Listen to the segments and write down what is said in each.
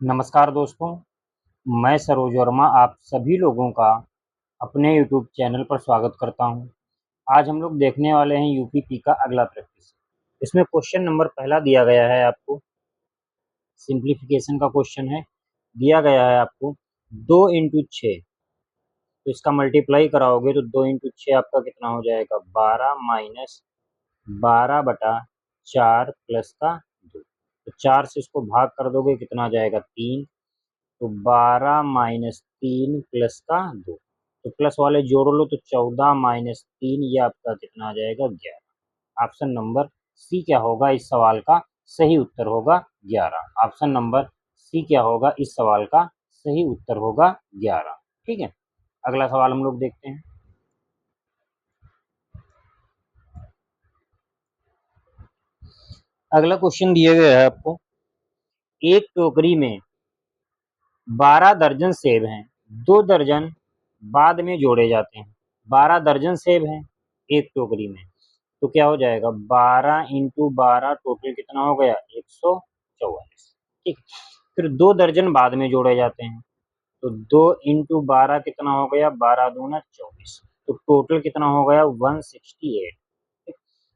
नमस्कार दोस्तों, मैं सरोज वर्मा आप सभी लोगों का अपने यूट्यूब चैनल पर स्वागत करता हूं। आज हम लोग देखने वाले हैं यूपीपी का अगला प्रैक्टिस। इसमें क्वेश्चन नंबर पहला दिया गया है आपको, सिंप्लीफिकेशन का क्वेश्चन है। दिया गया है आपको 2 इंटू 6, तो इसका मल्टीप्लाई कराओगे तो 2 इंटू 6 आपका कितना हो जाएगा 12 माइनस 12/4 प्लस का 2। तो 4 से इसको भाग कर दोगे कितना आ जाएगा 3, तो 12 माइनस 3 प्लस का 2, तो प्लस वाले जोड़ लो तो 14 माइनस 3, ये आपका कितना आ जाएगा 11। ऑप्शन नंबर सी क्या होगा इस सवाल का सही उत्तर होगा 11। ऑप्शन नंबर सी क्या होगा इस सवाल का सही उत्तर होगा 11। ठीक है, अगला सवाल हम लोग देखते हैं। अगला क्वेश्चन दिया गया है आपको, एक टोकरी में 12 दर्जन सेब हैं, 2 दर्जन बाद में जोड़े जाते हैं। 12 दर्जन सेब हैं एक टोकरी में, तो क्या हो जाएगा 12 इंटू 12, टोटल कितना हो गया 144। ठीक, फिर 2 दर्जन बाद में जोड़े जाते हैं, तो 2 इंटू 12 कितना हो गया 12 दूना 24, तो टोटल कितना हो गया 168। ठीक,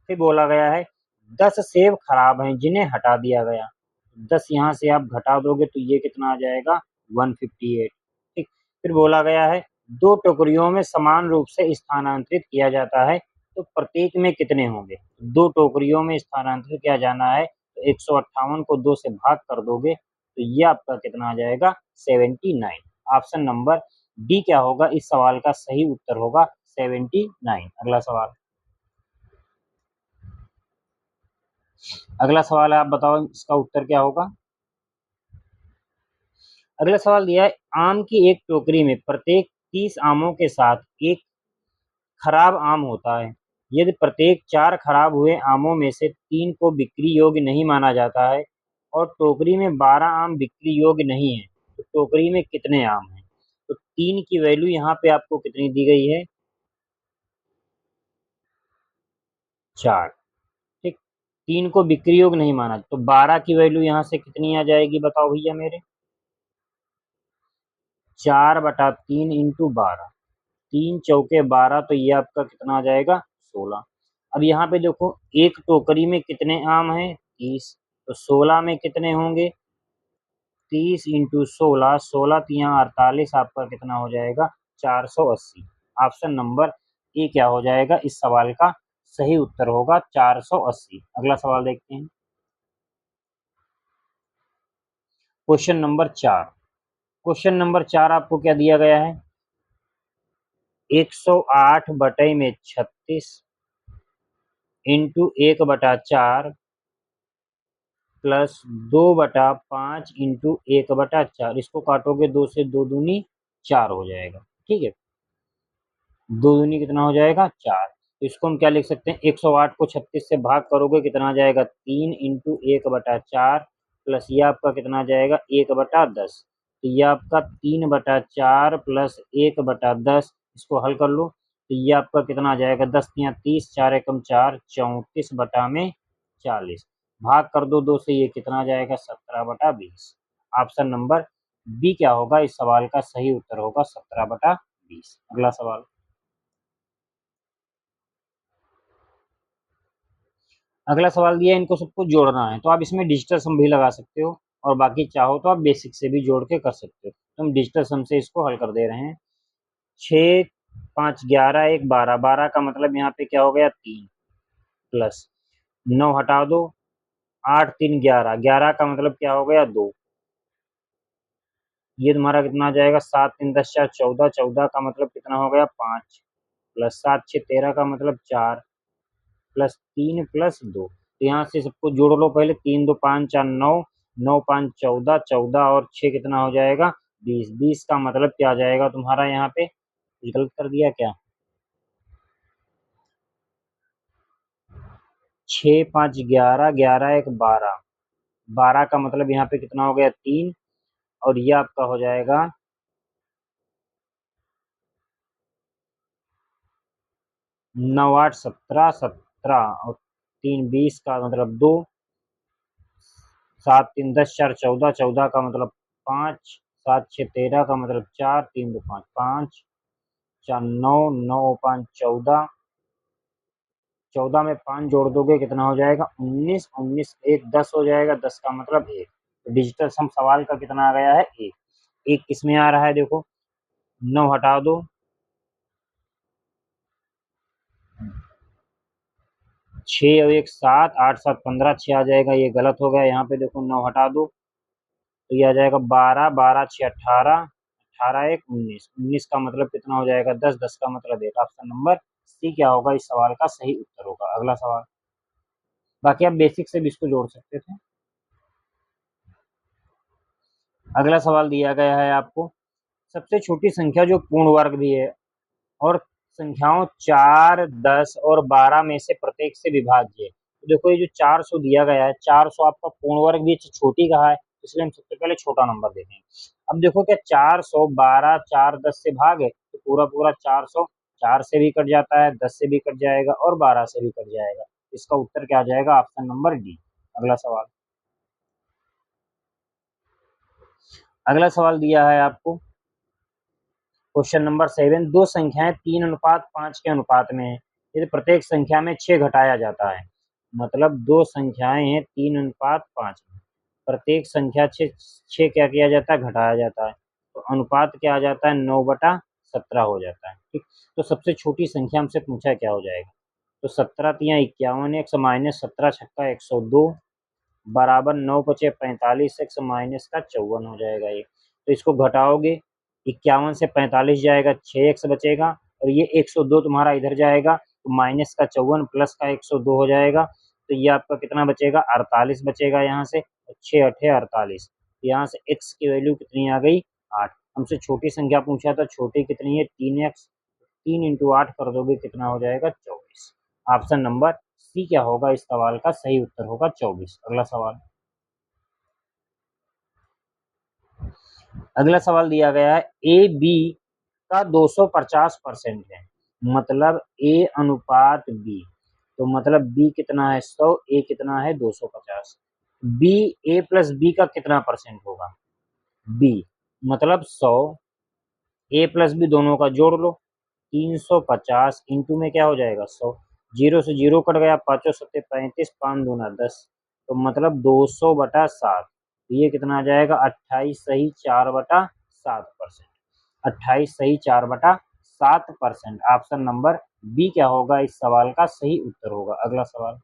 फिर बोला गया है 10 सेब खराब हैं जिन्हें हटा दिया गया, 10 यहाँ से आप घटा दोगे तो ये कितना आ जाएगा 158। ठीक, फिर बोला गया है 2 टोकरियों में समान रूप से स्थानांतरित किया जाता है, तो प्रत्येक में कितने होंगे। 2 टोकरियों में स्थानांतरित किया जाना है, तो 158 को 2 से भाग कर दोगे तो ये आपका कितना आ जाएगा 79। ऑप्शन नंबर डी क्या होगा इस सवाल का सही उत्तर होगा 79। अगला सवाल, अगला सवाल है, आप बताओ इसका उत्तर क्या होगा। अगला सवाल दिया है, आम की एक टोकरी में प्रत्येक 30 आमों के साथ एक खराब आम होता है। यदि प्रत्येक 4 खराब हुए आमों में से 3 को बिक्री योग्य नहीं माना जाता है और टोकरी में 12 आम बिक्री योग्य नहीं है, तो टोकरी में कितने आम हैं। तो 3 की वैल्यू यहाँ पे आपको कितनी दी गई है 4। ठीक, 3 को बिक्री योग्य नहीं माना, तो 12 की वैल्यू यहाँ से कितनी आ जाएगी बताओ भैया मेरे, 4/3 इंटू 12, 3 चौके 12, तो ये आपका कितना आ जाएगा 16। अब यहाँ पे देखो एक टोकरी में कितने आम हैं 30, तो 16 में कितने होंगे 30 इंटू 16, 16 तियां 48, आपका कितना हो जाएगा 480। ऑप्शन नंबर ए क्या हो जाएगा इस सवाल का सही उत्तर होगा 480। अगला सवाल देखते हैं, क्वेश्चन नंबर 4। क्वेश्चन नंबर 4 आपको क्या दिया गया है, 108 बटे में 36 इंटू 1/4 प्लस 2/5 इंटू 1/4, इसको काटोगे 2 से 2 दूनी 4 हो जाएगा। ठीक है, 2 दूनी कितना हो जाएगा 4, तो इसको हम क्या लिख सकते हैं 108 को 36 से भाग करोगे कितना आ जाएगा 3 इंटू 1/4 प्लस ये आपका कितना आ जाएगा 1/10, तो ये आपका 3/4 प्लस 1/10, इसको हल कर लो तो ये आपका कितना आ जाएगा 10 या 30, 4 एकम 4, 34/40, भाग कर दो 2 से, ये कितना आ जाएगा 17/20। ऑप्शन नंबर बी क्या होगा इस सवाल का सही उत्तर होगा 17/20। अगला सवाल, अगला सवाल दिया है, इनको सबको जोड़ना है, तो आप इसमें डिजिटल सम भी लगा सकते हो और बाकी चाहो तो आप बेसिक से भी जोड़ के कर सकते हो। तो हम डिजिटल सम से इसको हल कर दे रहे हैं। 6 5 11 1 12, 12 का मतलब यहाँ पे क्या हो गया 3, प्लस 9 हटा दो 8 3 11, 11 का मतलब क्या हो गया 2, ये तुम्हारा कितना आ जाएगा 7 3 10 4 14, 14 का मतलब कितना हो गया 5, प्लस 7 6 13 का मतलब 4, प्लस 3 प्लस 2, तो यहाँ से सबको जोड़ लो पहले, 3 2 5 4 9, 9 5 14, 14 और 6 कितना हो जाएगा 20, 20 का मतलब क्या आ जाएगा तुम्हारा, यहाँ पे कुछ गलत कर दिया क्या, 6 5 11, 11 1 12, 12 का मतलब यहाँ पे कितना हो गया 3, और ये आपका हो जाएगा 9 8 17, 17 और 3 20 का मतलब 2, 7 3 10 4 14, 14 का मतलब 5 7 6 13 का मतलब 4 3 2 5 5 4 9 9 5 14, 14 में 5 जोड़ दोगे कितना हो जाएगा 19, 19 1 10 हो जाएगा, 10 का मतलब 1। तो डिजिटल सम सवाल का कितना आ गया है 1। 1 किस में आ रहा है देखो, 9 हटा दो, 6 और 1 7, 8 7 15, 6 आ जाएगा, ये गलत हो गया। यहाँ पे देखो 9 हटा दो तो ये आ जाएगा 12, 12 6 18, 18 1 19, 19 का मतलब कितना हो जाएगा 10, 10 का मतलब 1। ऑप्शन नंबर सी क्या होगा इस सवाल का सही उत्तर होगा। अगला सवाल, बाकी आप बेसिक से भी इसको जोड़ सकते थे। अगला सवाल दिया गया है आपको, सबसे छोटी संख्या जो पूर्ण वर्ग भी है और संख्याओं 4, 10 और 12 में से प्रत्येक से विभाज्य है। तो देखो ये जो 400 दिया गया है, 400 आपका पूर्ण वर्ग भी छोटी कहा है, इसलिए हम सबसे पहले छोटा नंबर देखेंगे। अब देखो क्या 412 4 10 से भाग है तो पूरा पूरा 400 4 से भी कट जाता है, 10 से भी कट जाएगा और 12 से भी कट जाएगा। इसका उत्तर क्या आ जाएगा, ऑप्शन नंबर डी। अगला सवाल, अगला सवाल दिया है आपको क्वेश्चन नंबर 7, दो संख्याएं 3:5 के अनुपात में है, यदि प्रत्येक संख्या में 6 घटाया जाता है। मतलब दो संख्याएं हैं 3:5 में, प्रत्येक संख्या 6 क्या किया जाता है घटाया जाता है, तो अनुपात क्या आ जाता है 9/17 हो जाता है। ठीक, तो सबसे छोटी संख्या हमसे पूछा क्या हो जाएगा, तो 17 तिया 51, एक्स माइनस 17 छक्का 102 बराबर 9 पचे 45, एक्स माइनस का 54 हो जाएगा ये। तो इसको घटाओगे 51 से 45 जाएगा, 6x बचेगा और ये 102 तुम्हारा इधर जाएगा तो माइनस का 54 प्लस का 102 हो जाएगा। तो ये आपका कितना बचेगा 48 बचेगा यहाँ से, 6 8 48, यहाँ से x की वैल्यू कितनी आ गई 8। हमसे छोटी संख्या पूछा था, छोटी कितनी है 3x, 3 इंटू 8 कर दोगे कितना हो जाएगा 24। ऑप्शन नंबर सी क्या होगा इस सवाल का सही उत्तर होगा 24। अगला सवाल, अगला सवाल दिया गया है ए बी का 250% है, मतलब ए अनुपात बी, तो मतलब बी कितना है 100, ए कितना है 250। बी ए प्लस बी का कितना परसेंट होगा, बी मतलब 100, ए प्लस बी दोनों का जोड़ लो, 350 इंटू में क्या हो जाएगा 100, जीरो से जीरो कट गया, 5 सत्ते 35, 5 दूना 10, तो मतलब 200/7, ये कितना आ जाएगा 28 सही 4/7%। 28 सही 4/7%। ऑप्शन नंबर बी क्या होगा इस सवाल का सही उत्तर होगा। अगला सवाल,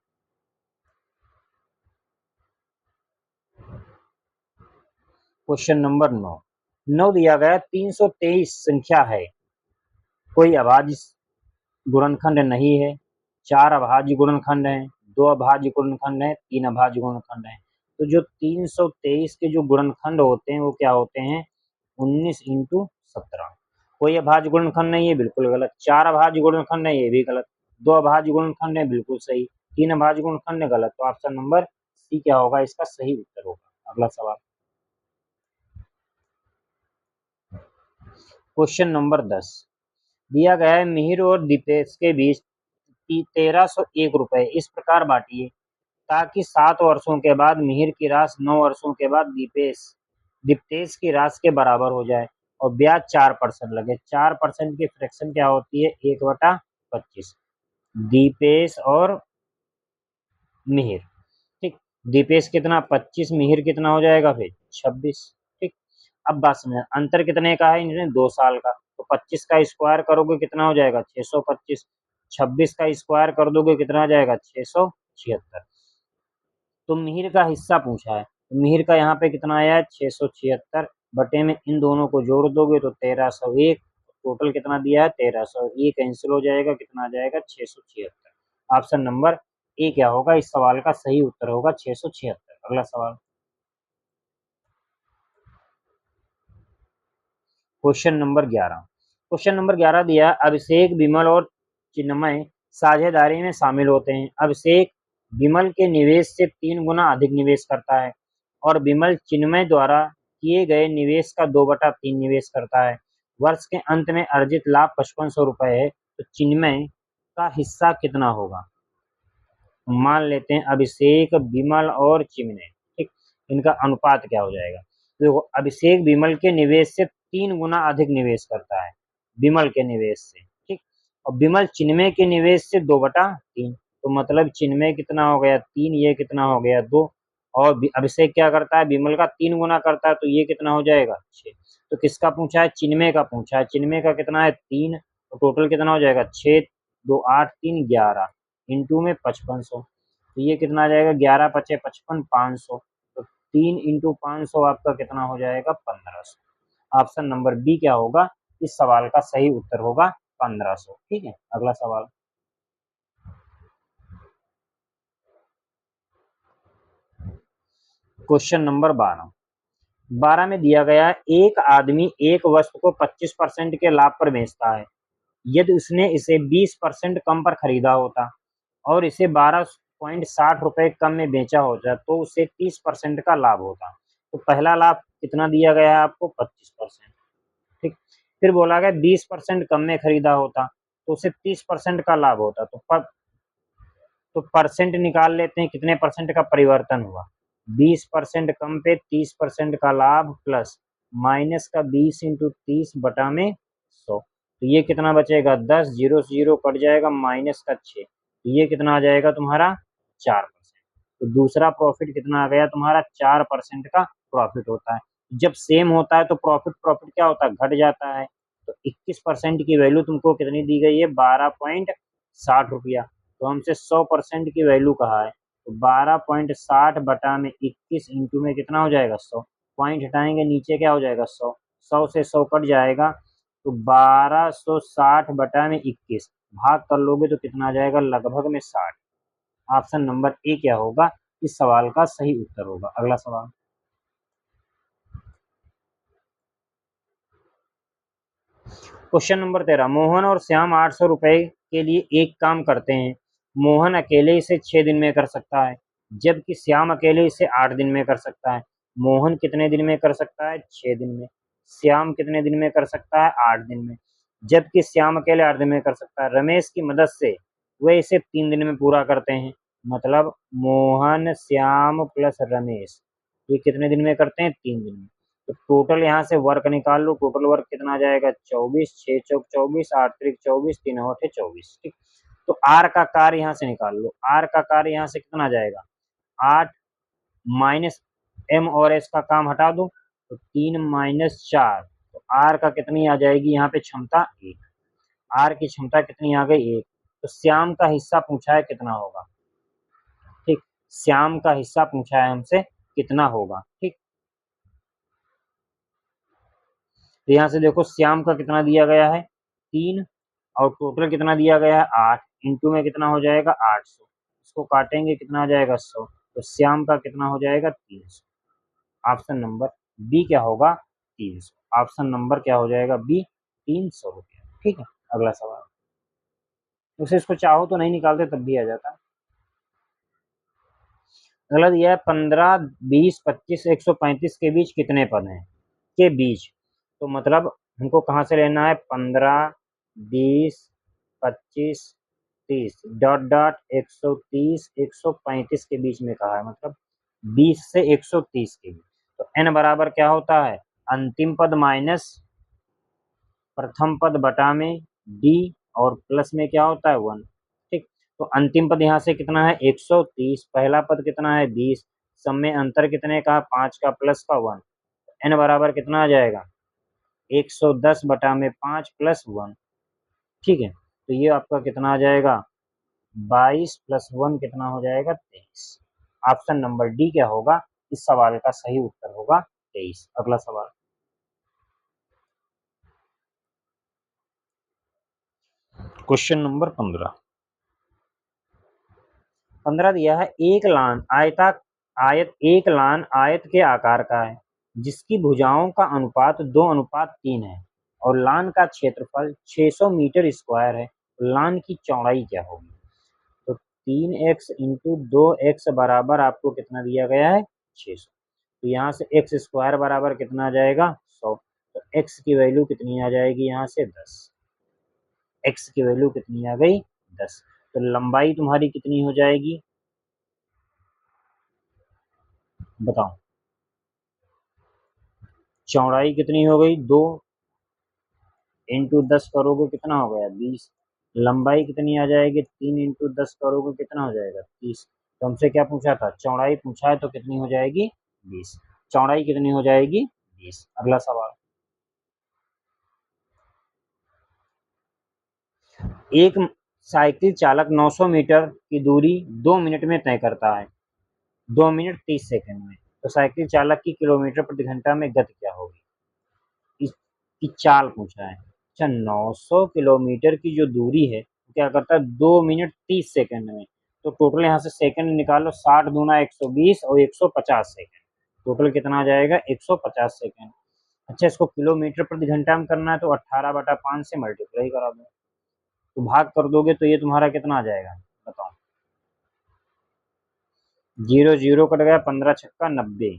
क्वेश्चन नंबर 9 दिया गया 323 संख्या है, कोई अभाज्य गुणनखंड नहीं है, 4 अभाज्य गुणनखंड हैं, 2 अभाज्य गुणनखंड हैं, 3 अभाज्य गुणनखंड हैं। तो जो 323 के जो गुणनखंड होते हैं वो क्या होते हैं 19 इंटू 17। कोई अभाज्य गुणनखंड नहीं है, बिल्कुल गलत। 4 अभाज्य गुणनखंड है, ये भी गलत। 2 अभाज्य गुणनखंड है, बिल्कुल सही। 3 अभाज्य गुणनखंड है, गलत। तो ऑप्शन नंबर सी क्या होगा इसका सही उत्तर होगा। अगला सवाल, क्वेश्चन नंबर 10 दिया गया है मिहिर और दीपेश के बीच 1301 रुपए इस प्रकार बांटिए ताकि 7 वर्षों के बाद मिहिर की राशि 9 वर्षों के बाद दीप्तेश की राशि के बराबर हो जाए और ब्याज 4% लगे। 4% की फ्रैक्शन क्या होती है 1/25। दीपेश और मिहिर, ठीक, दीपेश कितना 25, मिहिर कितना हो जाएगा फिर 26। ठीक, अब बात समझ, अंतर कितने का है इनमें 2 साल का, तो 25 का स्क्वायर करोगे कितना हो जाएगा 625, 26 का स्क्वायर कर दोगे कितना आ जाएगा 676। तो मिहिर का हिस्सा पूछा है, तो मिहिर का यहाँ पे कितना आया है 676 बटे में इन दोनों को जोड़ दोगे तो 1301, टोटल कितना दिया है 1300, ये कैंसिल हो जाएगा कितना आ जाएगा 676। ऑप्शन नंबर ए क्या होगा इस सवाल का सही उत्तर होगा 676। अगला सवाल, क्वेश्चन नंबर 11, क्वेश्चन नंबर 11 दिया अभिषेक विमल और चिन्मय साझेदारी में शामिल होते हैं। अभिषेक विमल के निवेश से 3 गुना अधिक निवेश करता है और विमल चिन्मय द्वारा किए गए निवेश का 2/3 निवेश करता है। वर्ष के अंत में अर्जित लाभ 5500 रुपए है, तो चिन्मय का हिस्सा कितना होगा। मान लेते हैं अभिषेक विमल और चिन्मय, ठीक, इनका अनुपात क्या हो जाएगा। देखो अभिषेक विमल के निवेश से 3 गुना अधिक निवेश करता है, विमल के निवेश से, ठीक। और विमल चिन्मय के निवेश से 2/3, तो मतलब चिन्मय कितना हो गया 3, ये कितना हो गया 2, और अभिषेक क्या करता है विमल का 3 गुना करता है, तो ये कितना हो जाएगा 6। तो किसका पूछा है, चिन्मय का पूछा है, चिन्मय का कितना है 3, तो टोटल कितना हो जाएगा 6, 2 8 3 11 इंटू में 5500, तो ये कितना आ जाएगा 11 पचे 55 500, तो 3 इंटू 500 आपका कितना हो जाएगा 1500। ऑप्शन नंबर बी क्या होगा, इस सवाल का सही उत्तर होगा 1500। ठीक है, अगला सवाल। क्वेश्चन नंबर 12 में दिया गया है, एक आदमी एक वस्तु को 25% के लाभ पर बेचता है। यदि उसने इसे 20% कम पर खरीदा होता और इसे 12.60 रुपए कम में बेचा होता तो उसे 30% का लाभ होता। तो पहला लाभ कितना दिया गया है आपको 25%, ठीक। फिर बोला गया 20% कम में खरीदा होता तो उसे 30% का लाभ होता। तो परसेंट निकाल लेते हैं, कितने परसेंट का परिवर्तन हुआ, 20% कम पे 30% का लाभ प्लस माइनस का 20 इंटू 30/100, तो ये कितना बचेगा 10, जीरो से जीरो कट जाएगा, माइनस का 6, तो ये कितना आ जाएगा तुम्हारा 4%। तो दूसरा प्रॉफिट कितना आ गया तुम्हारा 4% का प्रॉफिट होता है। जब सेम होता है तो प्रॉफिट प्रॉफिट क्या होता है घट जाता है। तो 21% की वैल्यू तुमको कितनी दी गई है 12.60 रुपया, तो हमसे 100% की वैल्यू कहा है, तो 12.60/21 इंटू में कितना हो जाएगा 100, पॉइंट हटाएंगे नीचे क्या हो जाएगा 100, 100 से 100 कट जाएगा, तो 1260/21 भाग कर लोगे तो कितना आ जाएगा लगभग में 60। ऑप्शन नंबर ए क्या होगा, इस सवाल का सही उत्तर होगा। अगला सवाल। क्वेश्चन नंबर 13, मोहन और श्याम 800 रुपए के लिए एक काम करते हैं। मोहन अकेले इसे 6 दिन में कर सकता है, जबकि श्याम अकेले इसे 8 दिन में कर सकता है। मोहन कितने दिन में कर सकता है 6 दिन में, श्याम कितने दिन में कर सकता है 8 दिन में, जबकि श्याम अकेले 8 दिन में कर सकता है। रमेश की मदद से वे इसे 3 दिन में पूरा करते हैं। मतलब मोहन श्याम प्लस रमेश ये कितने दिन में करते हैं 3 दिन में। तो टोटल यहाँ से वर्क निकाल लो, टोटल वर्क कितना आ जाएगा 24, 6 चौक 24, 8 त्रिक 24, 3 होठे 24, ठीक। तो आर का कार्य यहाँ से निकाल लो, आर का कार्य यहाँ से कितना आ जाएगा 8 माइनस एम और एस का काम हटा दो तो 3 माइनस 4, तो आर का कितनी आ जाएगी यहाँ पे क्षमता 1, आर की क्षमता कितनी आ गई 1। तो श्याम का हिस्सा पूछा है कितना होगा, ठीक। श्याम का हिस्सा पूछा है हमसे कितना होगा, ठीक। तो यहाँ से देखो श्याम का कितना दिया गया है 3 और टोटल कितना दिया गया है 8, इंटू में कितना हो जाएगा 800, इसको काटेंगे कितना आ जाएगा 100, तो श्याम का कितना हो जाएगा 300। ऑप्शन नंबर बी क्या होगा 300। ऑप्शन नंबर क्या हो जाएगा बी 300 रुपया, ठीक है। अगला सवाल। उसे इसको चाहो तो नहीं निकालते तब भी आ जाता। अगला दिया है 15, 20, 25, 135 के बीच कितने पद हैं, के बीच। तो मतलब हमको कहाँ से लेना है 15, 20, 25, 30 डॉट डॉट 130, 135 के बीच में कहा है, मतलब 20 से 130 के बीच। तो n बराबर क्या होता है अंतिम पद माइनस प्रथम पद बटा में डी और प्लस में क्या होता है 1, ठीक। तो अंतिम पद यहाँ से कितना है 130, पहला पद कितना है 20, सब में अंतर कितने का 5 का प्लस का 1, n बराबर कितना आ जाएगा 110/5 प्लस 1, ठीक है। तो ये आपका कितना आ जाएगा 22 प्लस 1 कितना हो जाएगा 23। ऑप्शन नंबर डी क्या होगा, इस सवाल का सही उत्तर होगा 23। अगला सवाल। क्वेश्चन नंबर 15 दिया है, एक लान आयत के आकार का है जिसकी भुजाओं का अनुपात 2:3 है और लान का क्षेत्रफल 600 मीटर स्क्वायर है। लान की चौड़ाई क्या होगी। तो 3x इंटू 2x बराबर आपको कितना दिया गया है 600, तो यहाँ से एक्स स्क्वायर बराबर कितना आ जाएगा 100, तो x की वैल्यू कितनी आ जाएगी यहाँ से 10, x की वैल्यू कितनी आ गई 10। तो लंबाई तुम्हारी कितनी हो जाएगी बताओ। चौड़ाई कितनी हो गई 2 इंटू 10 करोगे कितना हो गया 20। लंबाई कितनी आ जाएगी 3 इंटू 10 करोगे कितना हो जाएगा 30। तो हमसे क्या पूछा था चौड़ाई पूछा है तो कितनी हो जाएगी 20। चौड़ाई कितनी हो जाएगी 20। अगला सवाल, एक साइकिल चालक 900 मीटर की दूरी 2 मिनट में तय करता है, 2 मिनट 30 सेकंड में, तो साइकिल चालक की किलोमीटर प्रति घंटा में गति क्या होगी। इसकी चाल पूछा है। अच्छा 900 किलोमीटर की जो दूरी है क्या करता है 2 मिनट 30 सेकंड में, तो टोटल यहाँ से सेकंड निकालो 60 दूना 120 और 150 सेकंड, टोटल कितना आ जाएगा 150 सेकंड। अच्छा इसको किलोमीटर प्रति घंटा में करना है तो 18/5 से मल्टीप्लाई करा दो, तो भाग कर दोगे तो ये तुम्हारा कितना आ जाएगा बताओ। 0 0 कट गया, 15 छक्का 90,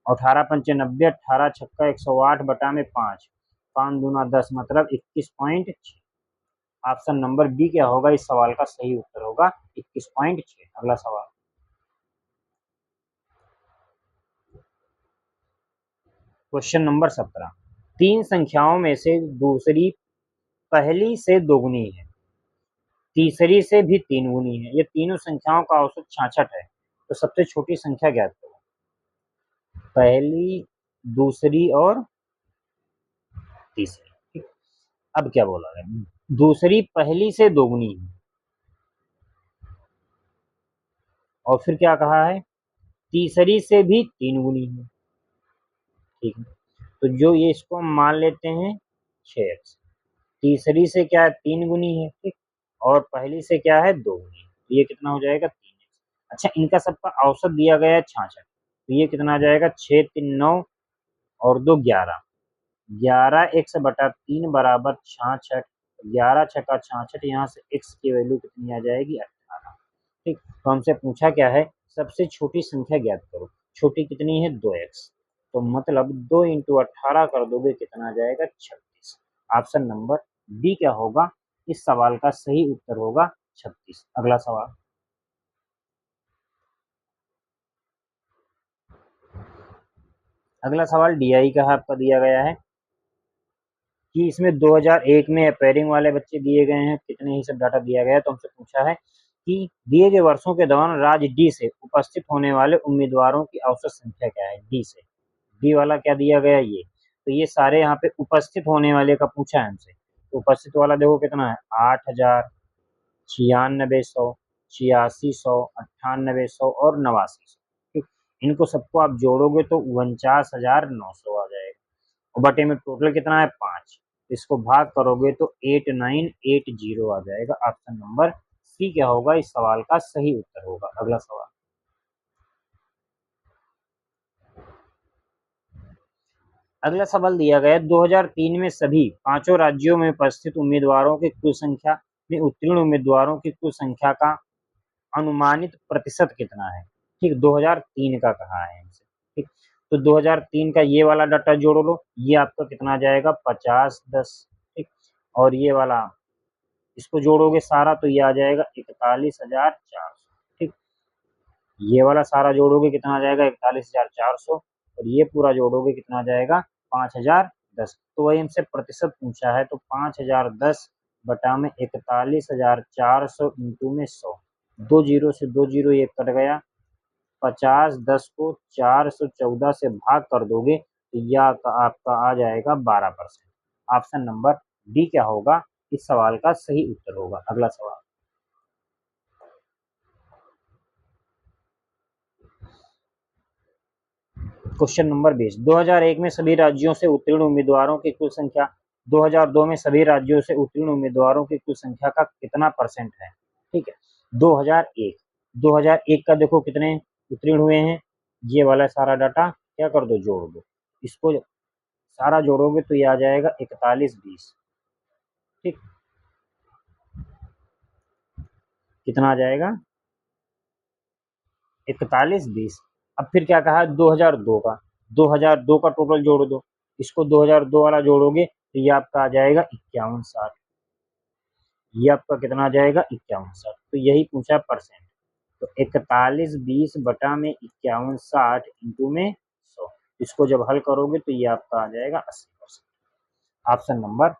18 पंचे 90, 18 छक्का 108/5, 5 दूना 10 मतलब 21.6। ऑप्शन नंबर बी क्या होगा इस सवाल का सही उत्तर होगा 21.6। अगला सवाल, क्वेश्चन नंबर 17, तीन संख्याओं में से दूसरी पहली से दोगुनी है, तीसरी से भी 3 गुनी है, ये तीनों संख्याओं का औसत 66 है, तो सबसे छोटी संख्या ज्ञात करो। पहली, दूसरी और तीसरी, ठीक। अब क्या बोला है, दूसरी पहली से दोगुनी है और फिर क्या कहा है तीसरी से भी 3 गुनी है, ठीक है। तो जो ये इसको हम मान लेते हैं 6x, तीसरी से क्या है 3 गुनी है, ठीक, और पहली से क्या है 2 गुनी है, तो ये कितना हो जाएगा 3x। अच्छा इनका सबका औसत दिया गया है 66, तो ये कितना आ जाएगा 6 3 9 और 2 11, 11x/3 बराबर 66, 11 छक्का 66, यहाँ से x की वैल्यू कितनी आ जाएगी 18, ठीक। तो हमसे पूछा क्या है सबसे छोटी संख्या ज्ञात करो, छोटी कितनी है 2x, तो मतलब 2 इंटू 18 कर दोगे कितना आ जाएगा 36। ऑप्शन नंबर डी क्या होगा इस सवाल का सही उत्तर होगा 36। अगला सवाल, अगला सवाल डीआई का आपका दिया गया है कि इसमें 2001 में अपेयरिंग वाले बच्चे दिए गए हैं, कितने ही सब डाटा दिया गया है। तो हमसे पूछा है कि दिए गए वर्षों के दौरान राज्य डी से उपस्थित होने वाले उम्मीदवारों की औसत संख्या क्या है। डी से, डी वाला क्या दिया गया ये, तो ये सारे यहाँ पे उपस्थित होने वाले का पूछा है हमसे, तो उपस्थित वाला देखो कितना है 8000, 9600, 8600, 9800 और 8900, ठीक। इनको सबको आप जोड़ोगे तो 49,900 आ जाएगा और बटे में टोटल कितना है 5, इसको भाग करोगे तो 8980 आ जाएगा। ऑप्शन नंबर सी क्या होगा इस सवाल का सही उत्तर होगा। अगला सवाल, अगला सवाल दिया गया 2003 में सभी पांचों राज्यों में उपस्थित उम्मीदवारों की कुल संख्या में उत्तीर्ण उम्मीदवारों की कुल संख्या का अनुमानित प्रतिशत कितना है, ठीक। 2003 का कहा है इनसे, ठीक। तो 2003 का ये वाला डाटा जोड़ लो, ये आपका कितना आ जाएगा 50-10, ठीक। और ये वाला इसको जोड़ोगे सारा तो ये आ जाएगा 41,400, ठीक। ये वाला सारा जोड़ोगे कितना आ जाएगा 41,400 और ये पूरा जोड़ोगे कितना आ जाएगा 5,010। तो वही हमसे प्रतिशत पूछा है, तो 5,010 बटा में 41,400 इंटू में 100, 2 जीरो से 2 जीरो ये कट गया, 50 10 को 414 से भाग कर दोगे तो यह आपका आ जाएगा 12%। ऑप्शन नंबर डी क्या होगा इस सवाल का सही उत्तर होगा। अगला सवाल, क्वेश्चन नंबर 20, 2001 में सभी राज्यों से उत्तीर्ण उम्मीदवारों की कुल संख्या 2002 में सभी राज्यों से उत्तीर्ण उम्मीदवारों की कुल संख्या का कितना परसेंट है, ठीक है। 2001, 2001 का देखो कितने उत्तीर्ण हुए हैं, ये वाला सारा डाटा क्या कर दो जोड़ दो, इसको सारा जोड़ोगे तो ये आ जाएगा 4120, ठीक। कितना आ जाएगा 4120। अब फिर क्या कहा 2002 का, 2002 का टोटल जोड़ दो, इसको 2002 वाला जोड़ोगे तो ये आपका आ जाएगा 5160, ये आपका कितना आ जाएगा 5160। तो यही पूछा परसेंट, तो 4120 बटा में 5160 इंटू में 100, इसको जब हल करोगे तो ये आपका आ जाएगा 80%। ऑप्शन नंबर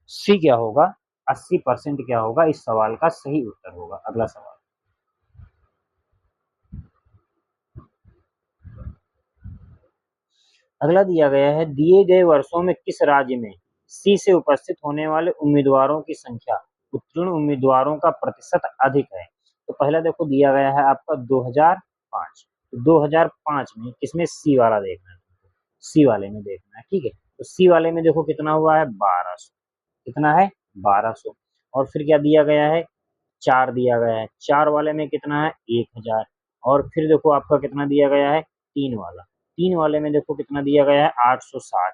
सी क्या होगा, 80% क्या होगा, इस सवाल का सही उत्तर होगा। अगला सवाल, अगला दिया गया है, दिए गए वर्षों में किस राज्य में सी से उपस्थित होने वाले उम्मीदवारों की संख्या उत्तीर्ण उम्मीदवारों का प्रतिशत अधिक है। तो पहला देखो दिया गया है आपका 2005, तो 2005 में किसमें, सी वाला देखना है, सी वाले में देखना है, ठीक है। तो सी वाले में देखो कितना हुआ है, 1200, कितना है, 1200। और फिर क्या दिया गया है, 4 दिया गया है, 4 वाले में कितना है, 1000। और फिर देखो आपका कितना दिया गया है, 3 वाला, 3 वाले में देखो कितना दिया गया है, 860।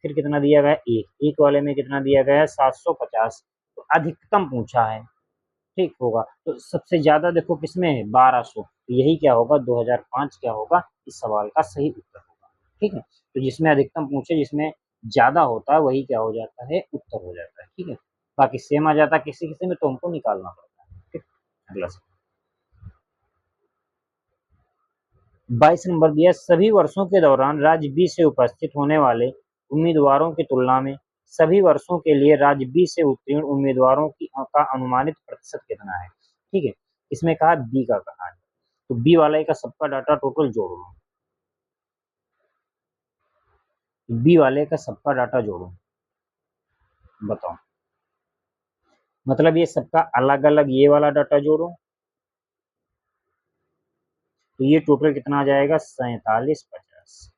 फिर कितना दिया गया है, 1 वाले में कितना दिया गया है, 750। तो अधिकतम पूछा है, ठीक होगा। तो सबसे ज्यादा देखो किसमें है, 1200, तो यही क्या होगा, 2005 क्या होगा, इस सवाल का सही उत्तर होगा, ठीक है। तो जिसमें अधिकतम पूछे, जिसमें ज्यादा होता है, वही क्या हो जाता है, उत्तर हो जाता है, ठीक है। बाकी सेम आ जाता है किसी किसी में, तो हमको निकालना पड़ता है, ठीक। अगला 22 नंबर दिया, सभी वर्षों के दौरान राज्य बी से उपस्थित होने वाले उम्मीदवारों की तुलना में सभी वर्षों के लिए राज्य बी से उत्तीर्ण उम्मीदवारों की का अनुमानित प्रतिशत कितना है, ठीक है। इसमें कहा बी का कहा है, तो बी वाले का सबका डाटा टोटल जोड़ो, बी वाले का सबका डाटा जोड़ो, बताओ, मतलब ये सबका अलग अलग ये वाला डाटा जोड़ो, तो ये टोटल कितना आ जाएगा, 4750।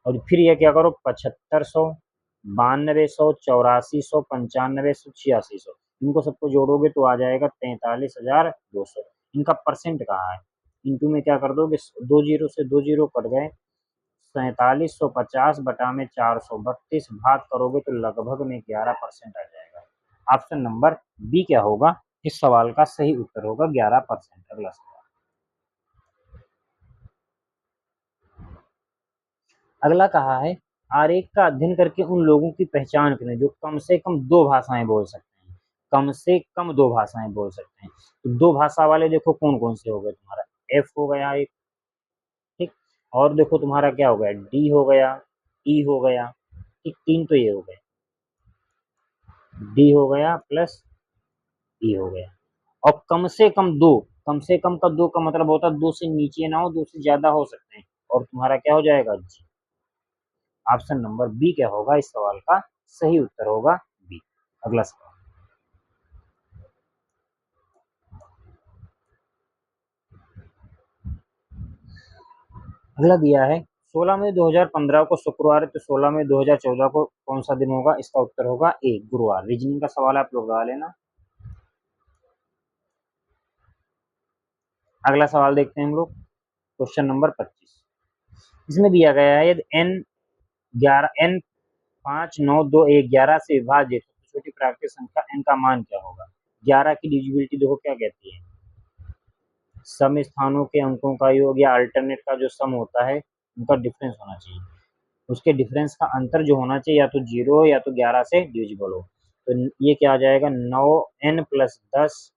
और फिर ये क्या करो, 7500, 9200, 8400, 9500, 8600, इनको सबको जोड़ोगे तो आ जाएगा 43,200। इनका परसेंट कहाँ है, इंटू में क्या कर दोगे, 2 जीरो से 2 जीरो कट गए, 4750 बटा में 432 भाग करोगे तो लगभग में 11% आ जाएगा। ऑप्शन नंबर बी क्या होगा, इस सवाल का सही उत्तर होगा 11%। अगला सवाल, अगला कहा है, आरेख का अध्ययन करके उन लोगों की पहचान करें जो कम से कम 2 भाषाएं बोल सकते हैं, कम से कम 2 भाषाएं बोल सकते हैं। तो 2 भाषा वाले देखो कौन कौन से हो गए, तुम्हारा एफ हो गया एक, ठीक। और देखो तुम्हारा क्या हो गया, डी हो गया, ई हो गया, ठीक, 3 तो ये हो गए, डी हो गया प्लस ई हो गया। और कम से कम 2, कम से कम का 2 का मतलब होता है 2 से नीचे ना हो, 2 से ज्यादा हो सकते हैं। और तुम्हारा क्या हो जाएगा, जी। ऑप्शन नंबर बी क्या होगा, इस सवाल का सही उत्तर होगा बी। अगला सवाल, अगला दिया है, 16 मई 2015 को शुक्रवार है, तो 16 मई 2014 को कौन सा दिन होगा, इसका उत्तर होगा ए, गुरुवार। रीजनिंग का सवाल आप लोग लगा लेना। अगला सवाल देखते हैं हम लोग, क्वेश्चन नंबर 25। इसमें दिया गया है, यदि एन 11 एन 5 9 2 1 11 से विभाजित छोटी प्राकृतिक संख्या एन का मान क्या होगा। 11 की डिविजिबिलिटी देखो क्या कहती है, सम स्थानों के अंकों का योग या अल्टरनेट का जो सम होता है उनका डिफरेंस होना चाहिए। उसके डिफरेंस का अंतर जो होना चाहिए या तो 0 या तो 11 से डिविजिबल हो। तो ये क्या आ जाएगा, 9n+10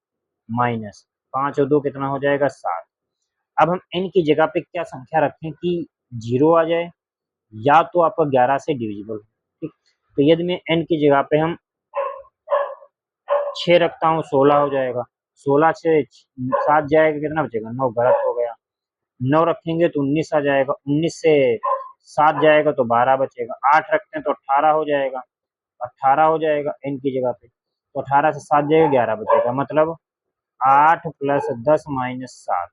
माइनस 5 और 2 कितना हो जाएगा, 7। अब हम n की जगह पे क्या संख्या रखें कि 0 आ जाए या तो आपका 11 से डिविजिबल हो, ठीक। तो यदि मैं n की जगह पे हम 6 रखता हूँ, 16 हो जाएगा, 16 से 7 जाएगा, कितना बचेगा, 9, गलत हो गया। 9 रखेंगे तो 19 आ जाएगा, 19 से 7 जाएगा तो 12 बचेगा, 8 रखते हैं तो 18 हो जाएगा, 18 हो जाएगा n की जगह पे, तो 18 से 7 जाएगा, 11 बचेगा, मतलब 8+10-7।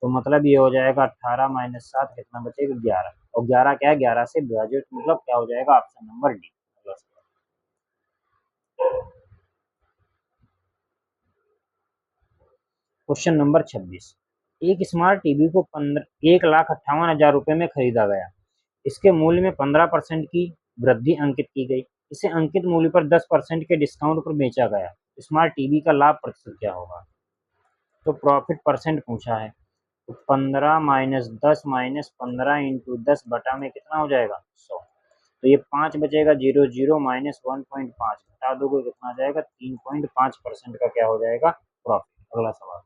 तो मतलब ये हो जाएगा 18-7 कितना बचेगा, 11। और 11 क्या है, 11 से विभाजित, मतलब क्या हो जाएगा, option number D. Question number 26, एक स्मार्ट टीवी को 1,58,000 रुपए में खरीदा गया। इसके मूल्य में 15% की वृद्धि अंकित की गई। इसे अंकित मूल्य पर 10% के डिस्काउंट पर बेचा गया। स्मार्ट टीवी का लाभ प्रतिशत क्या होगा। तो प्रॉफिट परसेंट पूछा है, तो 15-10-15 इंटू 10 बटा में कितना हो जाएगा, 100। तो ये 5 बचेगा, 0 0 माइनस 1.5 घटा दोगे कितना आ जाएगा, 3.5% का क्या हो जाएगा, प्रॉफिट। अगला सवाल,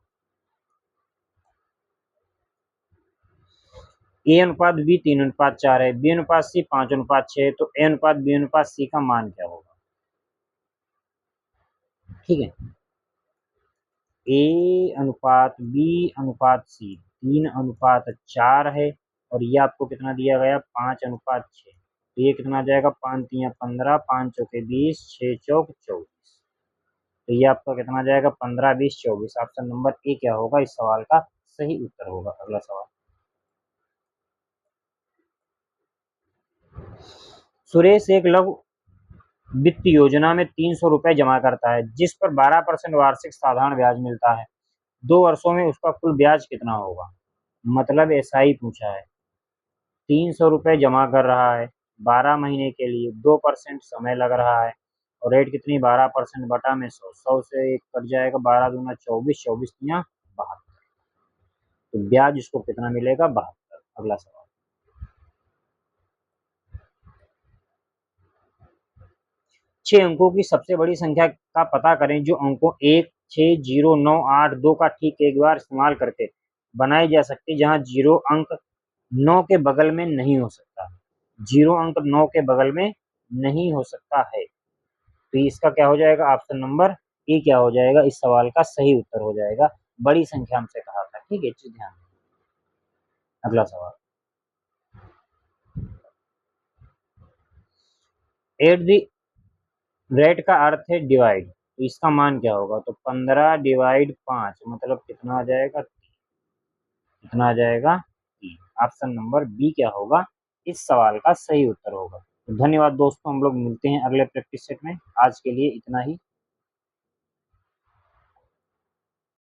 ए अनुपात बी 3:4 है, बी अनुपात सी 5:6 है, तो ए अनुपात बी अनुपात सी का मान क्या होगा? ठीक है, ए अनुपात बी अनुपात सी 3:4 है और ये आपको कितना दिया गया? 5:6। तो ये कितना आ जाएगा? 5 तिया 15, 5 चौके 20, 6 चौक 24। तो ये आपका कितना आ जाएगा? 15, 20, 24। ऑप्शन नंबर ए क्या होगा इस सवाल का सही उत्तर होगा। अगला सवाल, सुरेश एक लघु वित्त योजना में 300 रुपए जमा करता है जिस पर 12% वार्षिक साधारण ब्याज मिलता है। 2 वर्षों में उसका कुल ब्याज कितना होगा? मतलब एसआई पूछा है। 300 रुपए जमा कर रहा है 12 महीने के लिए, 2% समय लग रहा है और रेट कितनी? 12% बटा में 100, 100 से एक कट जाएगा, 12 दूना 24, 24 तिया 72। तो ब्याज उसको कितना मिलेगा? 72। अगला सवाल, 6 अंकों की सबसे बड़ी संख्या का पता करें जो अंकों 1, 6, 0, 9, 8, 2 का ठीक एक बार इस्तेमाल करके बनाई जा सकती है, जहां 0 अंक 9 के बगल में नहीं हो सकता। 0 अंक 9 के बगल में नहीं हो सकता है। तो इसका क्या हो जाएगा? ऑप्शन नंबर ए क्या हो जाएगा इस सवाल का सही उत्तर हो जाएगा। बड़ी संख्या हमसे कहा था। ठीक है, चीज ध्यान दें। अगला सवाल, एट दी रेट का अर्थ है डिवाइड, तो इसका मान क्या होगा? तो 15/5 मतलब कितना आ जाएगा? कितना आ जाएगा? 3। ऑप्शन नंबर बी क्या होगा इस सवाल का सही उत्तर होगा। तो धन्यवाद दोस्तों, हम लोग मिलते हैं अगले प्रैक्टिस सेट में। आज के लिए इतना ही।